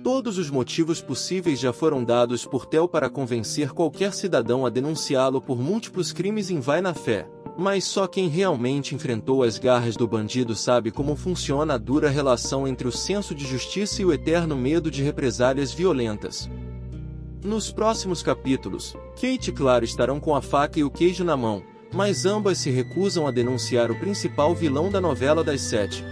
Todos os motivos possíveis já foram dados por Theo para convencer qualquer cidadão a denunciá-lo por múltiplos crimes em vai na fé, mas só quem realmente enfrentou as garras do bandido sabe como funciona a dura relação entre o senso de justiça e o eterno medo de represálias violentas. Nos próximos capítulos, Kate e Clara estarão com a faca e o queijo na mão, mas ambas se recusam a denunciar o principal vilão da novela das 7.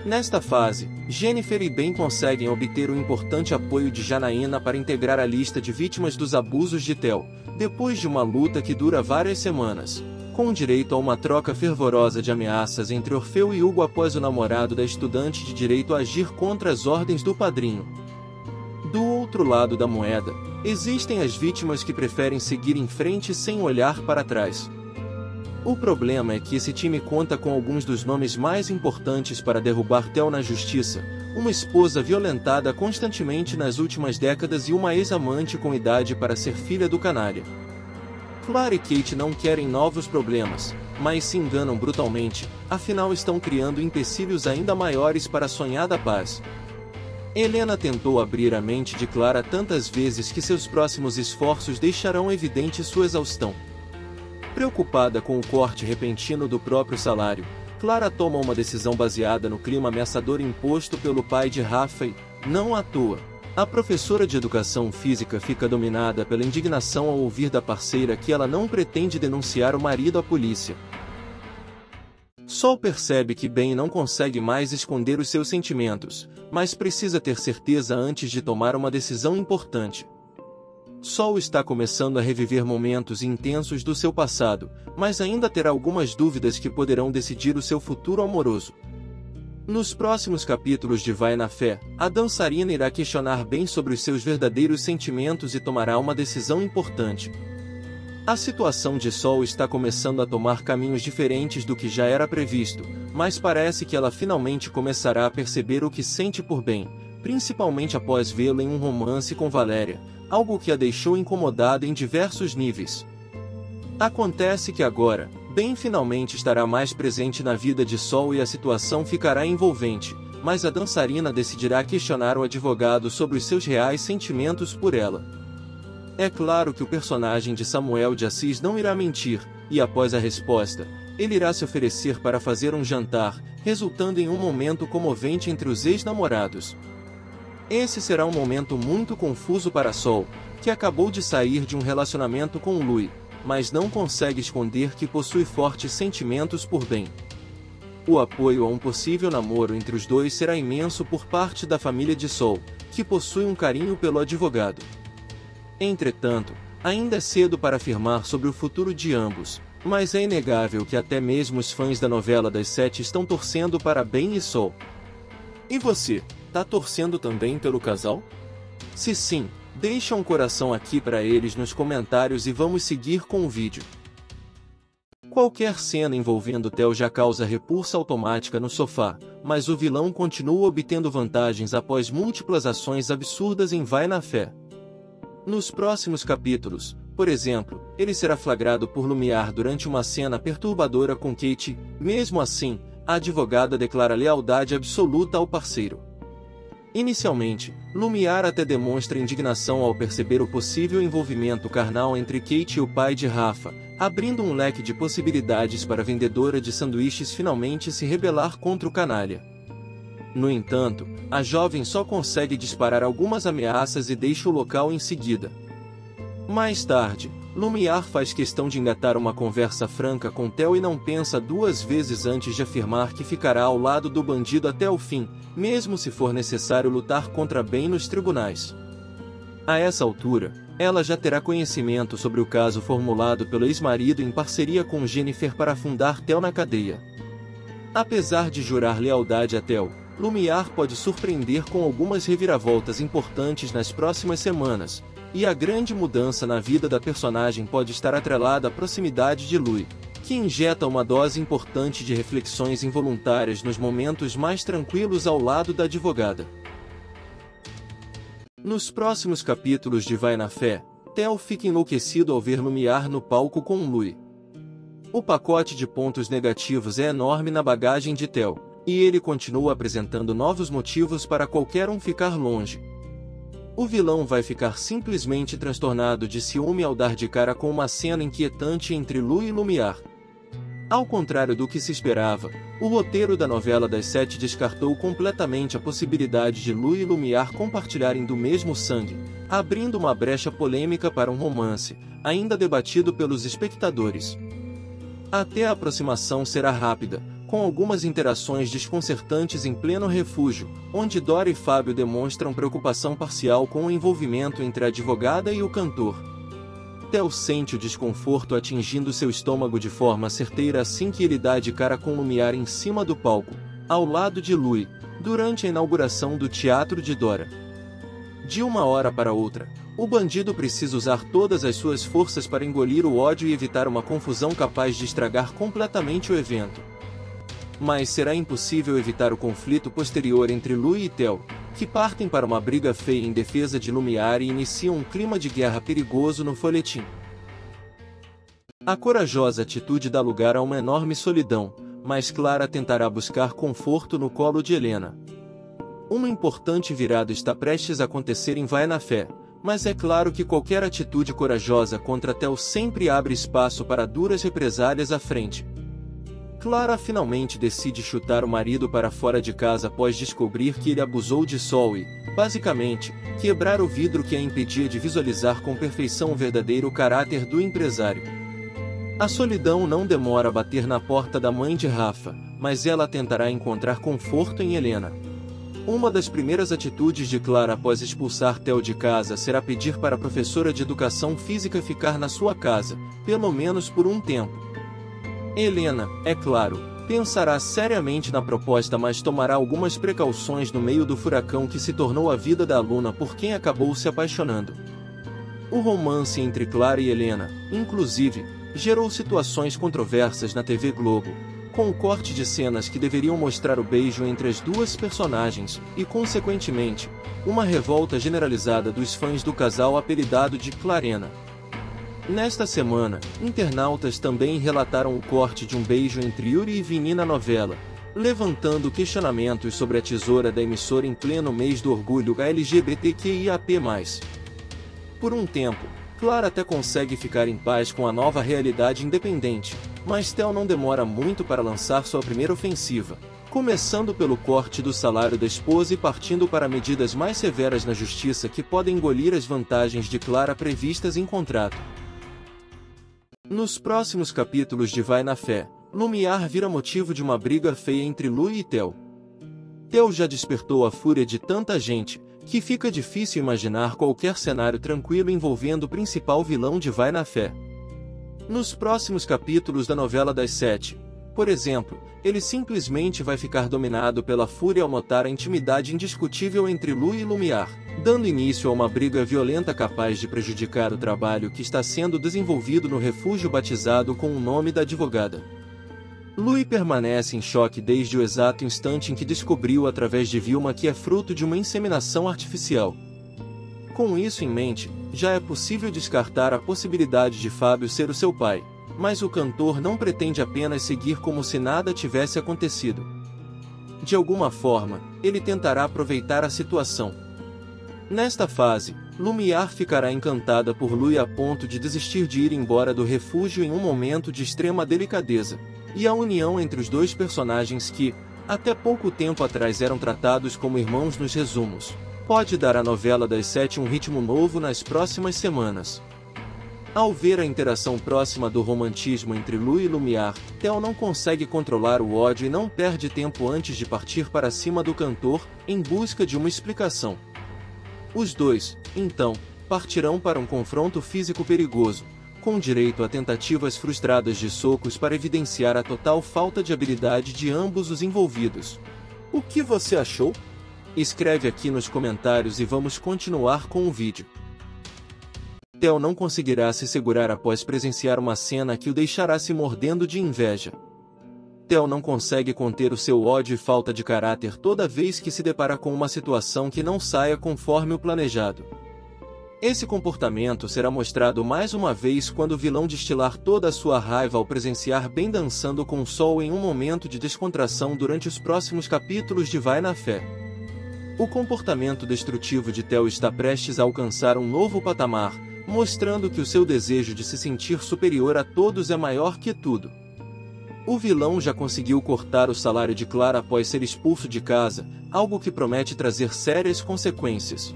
Nesta fase, Jennifer e Ben conseguem obter o importante apoio de Janaína para integrar a lista de vítimas dos abusos de Theo, depois de uma luta que dura várias semanas, com direito a uma troca fervorosa de ameaças entre Orfeu e Hugo após o namorado da estudante de direito agir contra as ordens do padrinho. Do outro lado da moeda, existem as vítimas que preferem seguir em frente sem olhar para trás. O problema é que esse time conta com alguns dos nomes mais importantes para derrubar Theo na justiça: uma esposa violentada constantemente nas últimas décadas e uma ex-amante com idade para ser filha do canalha. Clara e Kate não querem novos problemas, mas se enganam brutalmente, afinal estão criando empecilhos ainda maiores para a sonhada paz. Helena tentou abrir a mente de Clara tantas vezes que seus próximos esforços deixarão evidente sua exaustão. Preocupada com o corte repentino do próprio salário, Clara toma uma decisão baseada no clima ameaçador imposto pelo pai de Rafa e, não à toa, a professora de educação física fica dominada pela indignação ao ouvir da parceira que ela não pretende denunciar o marido à polícia. Sol percebe que Ben não consegue mais esconder os seus sentimentos, mas precisa ter certeza antes de tomar uma decisão importante. Sol está começando a reviver momentos intensos do seu passado, mas ainda terá algumas dúvidas que poderão decidir o seu futuro amoroso. Nos próximos capítulos de Vai na Fé, a dançarina irá questionar Ben sobre os seus verdadeiros sentimentos e tomará uma decisão importante. A situação de Sol está começando a tomar caminhos diferentes do que já era previsto, mas parece que ela finalmente começará a perceber o que sente por Ben, principalmente após vê-lo em um romance com Valéria, algo que a deixou incomodada em diversos níveis. Acontece que agora, Ben finalmente estará mais presente na vida de Sol e a situação ficará envolvente, mas a dançarina decidirá questionar o advogado sobre os seus reais sentimentos por ela. É claro que o personagem de Samuel de Assis não irá mentir, e após a resposta, ele irá se oferecer para fazer um jantar, resultando em um momento comovente entre os ex-namorados. Esse será um momento muito confuso para Sol, que acabou de sair de um relacionamento com Louis, mas não consegue esconder que possui fortes sentimentos por Ben. O apoio a um possível namoro entre os dois será imenso por parte da família de Sol, que possui um carinho pelo advogado. Entretanto, ainda é cedo para afirmar sobre o futuro de ambos, mas é inegável que até mesmo os fãs da novela das 7 estão torcendo para Ben e Sol. E você, tá torcendo também pelo casal? Se sim, deixa um coração aqui para eles nos comentários e vamos seguir com o vídeo. Qualquer cena envolvendo Theo já causa repulsa automática no sofá, mas o vilão continua obtendo vantagens após múltiplas ações absurdas em Vai na Fé. Nos próximos capítulos, por exemplo, ele será flagrado por Lumiar durante uma cena perturbadora com Kate. Mesmo assim, a advogada declara lealdade absoluta ao parceiro. Inicialmente, Lumiar até demonstra indignação ao perceber o possível envolvimento carnal entre Kate e o pai de Rafa, abrindo um leque de possibilidades para a vendedora de sanduíches finalmente se rebelar contra o canalha. No entanto, a jovem só consegue disparar algumas ameaças e deixa o local em seguida. Mais tarde, Lumiar faz questão de engatar uma conversa franca com Theo e não pensa duas vezes antes de afirmar que ficará ao lado do bandido até o fim, mesmo se for necessário lutar contra Ben nos tribunais. A essa altura, ela já terá conhecimento sobre o caso formulado pelo ex-marido em parceria com Jennifer para afundar Theo na cadeia. Apesar de jurar lealdade a Theo, Lumiar pode surpreender com algumas reviravoltas importantes nas próximas semanas, e a grande mudança na vida da personagem pode estar atrelada à proximidade de Louis, que injeta uma dose importante de reflexões involuntárias nos momentos mais tranquilos ao lado da advogada. Nos próximos capítulos de Vai na Fé, Theo fica enlouquecido ao ver Lumiar no palco com Louis. O pacote de pontos negativos é enorme na bagagem de Theo, e ele continua apresentando novos motivos para qualquer um ficar longe, O vilão vai ficar simplesmente transtornado de ciúme ao dar de cara com uma cena inquietante entre Lu e Lumiar. Ao contrário do que se esperava, o roteiro da novela das 7 descartou completamente a possibilidade de Lu e Lumiar compartilharem do mesmo sangue, abrindo uma brecha polêmica para um romance, ainda debatido pelos espectadores. Até a aproximação será rápida, com algumas interações desconcertantes em pleno refúgio, onde Dora e Fábio demonstram preocupação parcial com o envolvimento entre a advogada e o cantor. Theo sente o desconforto atingindo seu estômago de forma certeira assim que ele dá de cara com Lumiar em cima do palco, ao lado de Lui, durante a inauguração do teatro de Dora. De uma hora para outra, o bandido precisa usar todas as suas forças para engolir o ódio e evitar uma confusão capaz de estragar completamente o evento. Mas será impossível evitar o conflito posterior entre Lui e Theo, que partem para uma briga feia em defesa de Lumiar e iniciam um clima de guerra perigoso no folhetim. A corajosa atitude dá lugar a uma enorme solidão, mas Clara tentará buscar conforto no colo de Helena. Uma importante virada está prestes a acontecer em Vai na Fé, mas é claro que qualquer atitude corajosa contra Theo sempre abre espaço para duras represálias à frente. Clara finalmente decide chutar o marido para fora de casa após descobrir que ele abusou de Sol e, basicamente, quebrar o vidro que a impedia de visualizar com perfeição o verdadeiro caráter do empresário. A solidão não demora a bater na porta da mãe de Rafa, mas ela tentará encontrar conforto em Helena. Uma das primeiras atitudes de Clara após expulsar Theo de casa será pedir para a professora de educação física ficar na sua casa, pelo menos por um tempo. Helena, é claro, pensará seriamente na proposta, mas tomará algumas precauções no meio do furacão que se tornou a vida da aluna por quem acabou se apaixonando. O romance entre Clara e Helena, inclusive, gerou situações controversas na TV Globo, com o corte de cenas que deveriam mostrar o beijo entre as duas personagens, e consequentemente, uma revolta generalizada dos fãs do casal apelidado de Clarena. Nesta semana, internautas também relataram o corte de um beijo entre Yuri e Vini na novela, levantando questionamentos sobre a tesoura da emissora em pleno mês do orgulho LGBTQIAP+. Por um tempo, Clara até consegue ficar em paz com a nova realidade independente, mas Theo não demora muito para lançar sua primeira ofensiva, começando pelo corte do salário da esposa e partindo para medidas mais severas na justiça que podem engolir as vantagens de Clara previstas em contrato. Nos próximos capítulos de Vai na Fé, Lumiar vira motivo de uma briga feia entre Lu e Theo. Theo já despertou a fúria de tanta gente, que fica difícil imaginar qualquer cenário tranquilo envolvendo o principal vilão de Vai na Fé. Nos próximos capítulos da novela das 7, por exemplo, ele simplesmente vai ficar dominado pela fúria ao notar a intimidade indiscutível entre Lu e Lumiar, dando início a uma briga violenta capaz de prejudicar o trabalho que está sendo desenvolvido no refúgio batizado com o nome da advogada. Lui permanece em choque desde o exato instante em que descobriu através de Vilma que é fruto de uma inseminação artificial. Com isso em mente, já é possível descartar a possibilidade de Fábio ser o seu pai, mas o cantor não pretende apenas seguir como se nada tivesse acontecido. De alguma forma, ele tentará aproveitar a situação. Nesta fase, Lumiar ficará encantada por Lui a ponto de desistir de ir embora do refúgio em um momento de extrema delicadeza, e a união entre os dois personagens que, até pouco tempo atrás eram tratados como irmãos nos resumos, pode dar à novela das 7 um ritmo novo nas próximas semanas. Ao ver a interação próxima do romantismo entre Lu e Lumiar, Theo não consegue controlar o ódio e não perde tempo antes de partir para cima do cantor, em busca de uma explicação. Os dois, então, partirão para um confronto físico perigoso, com direito a tentativas frustradas de socos para evidenciar a total falta de habilidade de ambos os envolvidos. O que você achou? Escreve aqui nos comentários e vamos continuar com o vídeo. Theo não conseguirá se segurar após presenciar uma cena que o deixará se mordendo de inveja. Theo não consegue conter o seu ódio e falta de caráter toda vez que se depara com uma situação que não saia conforme o planejado. Esse comportamento será mostrado mais uma vez quando o vilão destilar toda a sua raiva ao presenciar Ben dançando com o Sol em um momento de descontração durante os próximos capítulos de Vai na Fé. O comportamento destrutivo de Theo está prestes a alcançar um novo patamar, mostrando que o seu desejo de se sentir superior a todos é maior que tudo. O vilão já conseguiu cortar o salário de Clara após ser expulso de casa, algo que promete trazer sérias consequências.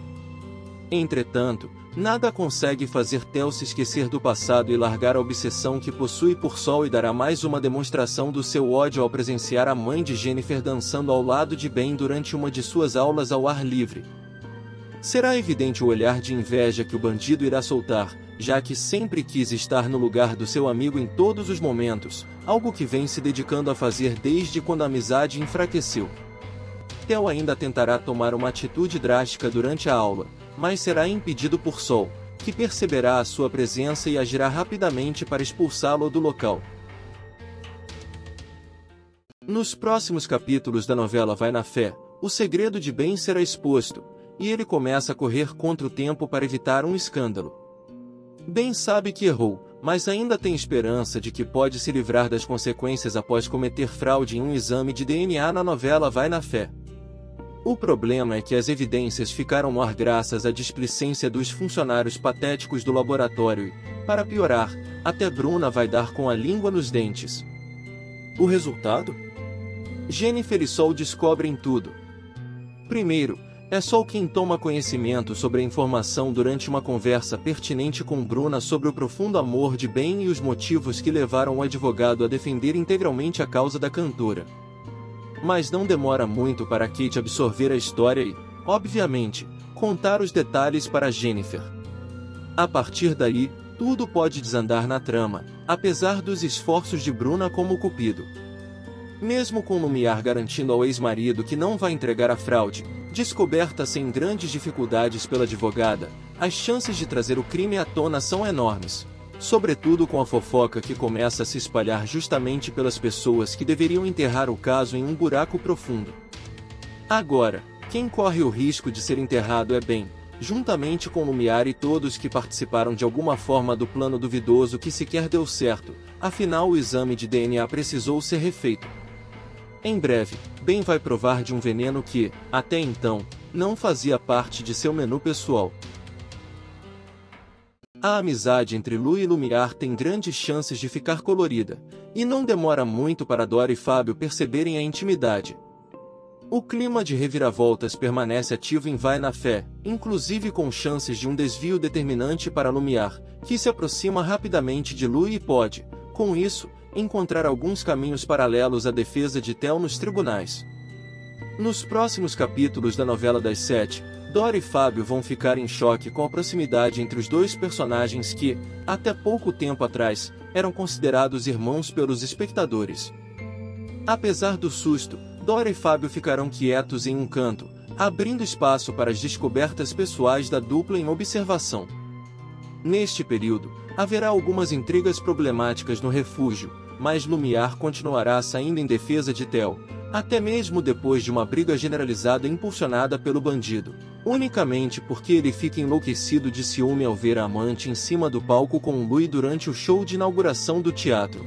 Entretanto, nada consegue fazer Theo se esquecer do passado e largar a obsessão que possui por Sol, e dará mais uma demonstração do seu ódio ao presenciar a mãe de Jennifer dançando ao lado de Ben durante uma de suas aulas ao ar livre. Será evidente o olhar de inveja que o bandido irá soltar, já que sempre quis estar no lugar do seu amigo em todos os momentos, algo que vem se dedicando a fazer desde quando a amizade enfraqueceu. Theo ainda tentará tomar uma atitude drástica durante a aula, mas será impedido por Sol, que perceberá a sua presença e agirá rapidamente para expulsá-lo do local. Nos próximos capítulos da novela Vai na Fé, o segredo de Ben será exposto, e ele começa a correr contra o tempo para evitar um escândalo. Ben sabe que errou, mas ainda tem esperança de que pode se livrar das consequências após cometer fraude em um exame de DNA na novela Vai na Fé. O problema é que as evidências ficaram no ar graças à displicência dos funcionários patéticos do laboratório e, para piorar, até Bruna vai dar com a língua nos dentes. O resultado? Jennifer e Sol descobrem tudo. Primeiro, é Sol quem toma conhecimento sobre a informação durante uma conversa pertinente com Bruna sobre o profundo amor de Ben e os motivos que levaram o advogado a defender integralmente a causa da cantora. Mas não demora muito para Kate absorver a história e, obviamente, contar os detalhes para Jennifer. A partir daí, tudo pode desandar na trama, apesar dos esforços de Bruna como cupido. Mesmo com Lumiar garantindo ao ex-marido que não vai entregar a fraude, descoberta sem grandes dificuldades pela advogada, as chances de trazer o crime à tona são enormes, sobretudo com a fofoca que começa a se espalhar justamente pelas pessoas que deveriam enterrar o caso em um buraco profundo. Agora, quem corre o risco de ser enterrado é Ben, juntamente com Lumiar e todos que participaram de alguma forma do plano duvidoso que sequer deu certo, afinal o exame de DNA precisou ser refeito. Em breve, Ben vai provar de um veneno que, até então, não fazia parte de seu menu pessoal. A amizade entre Lu e Lumiar tem grandes chances de ficar colorida, e não demora muito para Dora e Fábio perceberem a intimidade. O clima de reviravoltas permanece ativo em Vai na Fé, inclusive com chances de um desvio determinante para Lumiar, que se aproxima rapidamente de Lu e pode, com isso, encontrar alguns caminhos paralelos à defesa de Theo nos tribunais. Nos próximos capítulos da novela das 7, Dora e Fábio vão ficar em choque com a proximidade entre os dois personagens que, até pouco tempo atrás, eram considerados irmãos pelos espectadores. Apesar do susto, Dora e Fábio ficarão quietos em um canto, abrindo espaço para as descobertas pessoais da dupla em observação. Neste período, haverá algumas intrigas problemáticas no refúgio, mas Lumiar continuará saindo em defesa de Theo, até mesmo depois de uma briga generalizada impulsionada pelo bandido, unicamente porque ele fica enlouquecido de ciúme ao ver a amante em cima do palco com Lu durante o show de inauguração do teatro.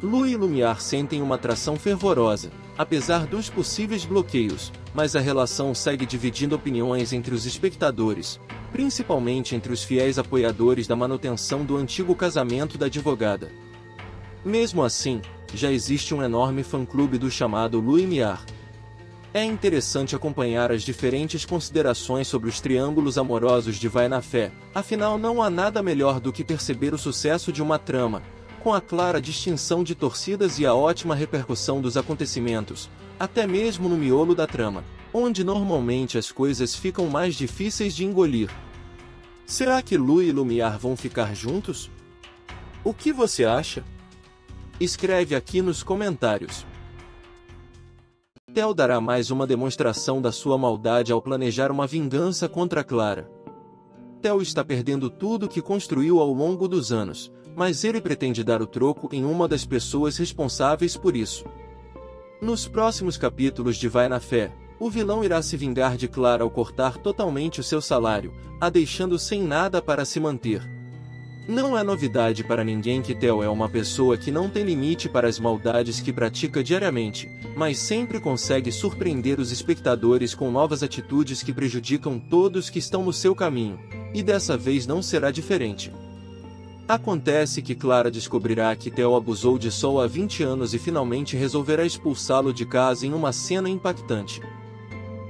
Lu e Lumiar sentem uma atração fervorosa, apesar dos possíveis bloqueios, mas a relação segue dividindo opiniões entre os espectadores, principalmente entre os fiéis apoiadores da manutenção do antigo casamento da advogada. Mesmo assim, já existe um enorme fã-clube do chamado Lu e Miar. É interessante acompanhar as diferentes considerações sobre os triângulos amorosos de Vai na Fé, afinal não há nada melhor do que perceber o sucesso de uma trama, com a clara distinção de torcidas e a ótima repercussão dos acontecimentos, até mesmo no miolo da trama, onde normalmente as coisas ficam mais difíceis de engolir. Será que Lu e Lumiar vão ficar juntos? O que você acha? Escreve aqui nos comentários. Theo dará mais uma demonstração da sua maldade ao planejar uma vingança contra Clara. Theo está perdendo tudo que construiu ao longo dos anos, mas ele pretende dar o troco em uma das pessoas responsáveis por isso. Nos próximos capítulos de Vai na Fé, o vilão irá se vingar de Clara ao cortar totalmente o seu salário, a deixando sem nada para se manter. Não é novidade para ninguém que Theo é uma pessoa que não tem limite para as maldades que pratica diariamente, mas sempre consegue surpreender os espectadores com novas atitudes que prejudicam todos que estão no seu caminho, e dessa vez não será diferente. Acontece que Clara descobrirá que Theo abusou de Sol há 20 anos e finalmente resolverá expulsá-lo de casa em uma cena impactante.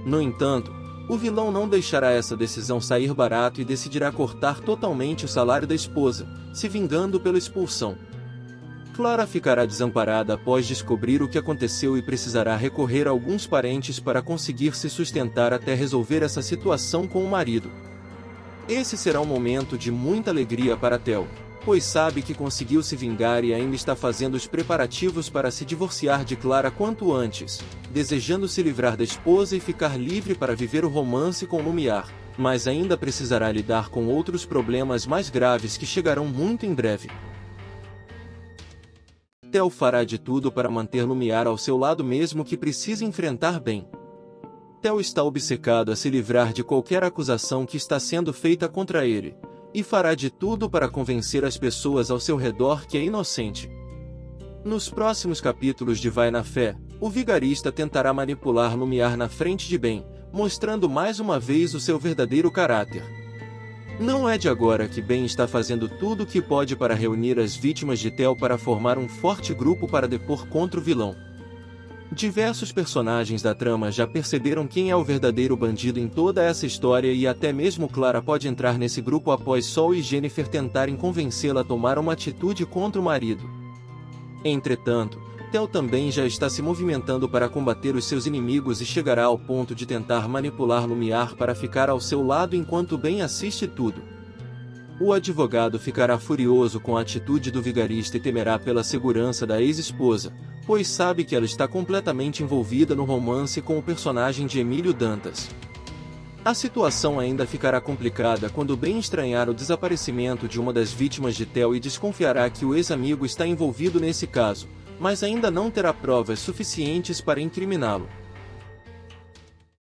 No entanto, o vilão não deixará essa decisão sair barato e decidirá cortar totalmente o salário da esposa, se vingando pela expulsão. Clara ficará desamparada após descobrir o que aconteceu e precisará recorrer a alguns parentes para conseguir se sustentar até resolver essa situação com o marido. Esse será um momento de muita alegria para Theo, pois sabe que conseguiu se vingar e ainda está fazendo os preparativos para se divorciar de Clara quanto antes, desejando se livrar da esposa e ficar livre para viver o romance com Lumiar, mas ainda precisará lidar com outros problemas mais graves que chegarão muito em breve. Theo fará de tudo para manter Lumiar ao seu lado mesmo que precise enfrentar bem. Theo está obcecado a se livrar de qualquer acusação que está sendo feita contra ele, e fará de tudo para convencer as pessoas ao seu redor que é inocente. Nos próximos capítulos de Vai na Fé, o vigarista tentará manipular Lumiar na frente de Ben, mostrando mais uma vez o seu verdadeiro caráter. Não é de agora que Ben está fazendo tudo o que pode para reunir as vítimas de Theo para formar um forte grupo para depor contra o vilão. Diversos personagens da trama já perceberam quem é o verdadeiro bandido em toda essa história e até mesmo Clara pode entrar nesse grupo após Sol e Jennifer tentarem convencê-la a tomar uma atitude contra o marido. Entretanto, Theo também já está se movimentando para combater os seus inimigos e chegará ao ponto de tentar manipular Lumiar para ficar ao seu lado enquanto Ben assiste tudo. O advogado ficará furioso com a atitude do vigarista e temerá pela segurança da ex-esposa, pois sabe que ela está completamente envolvida no romance com o personagem de Emílio Dantas. A situação ainda ficará complicada quando Ben estranhar o desaparecimento de uma das vítimas de Theo e desconfiará que o ex-amigo está envolvido nesse caso, mas ainda não terá provas suficientes para incriminá-lo.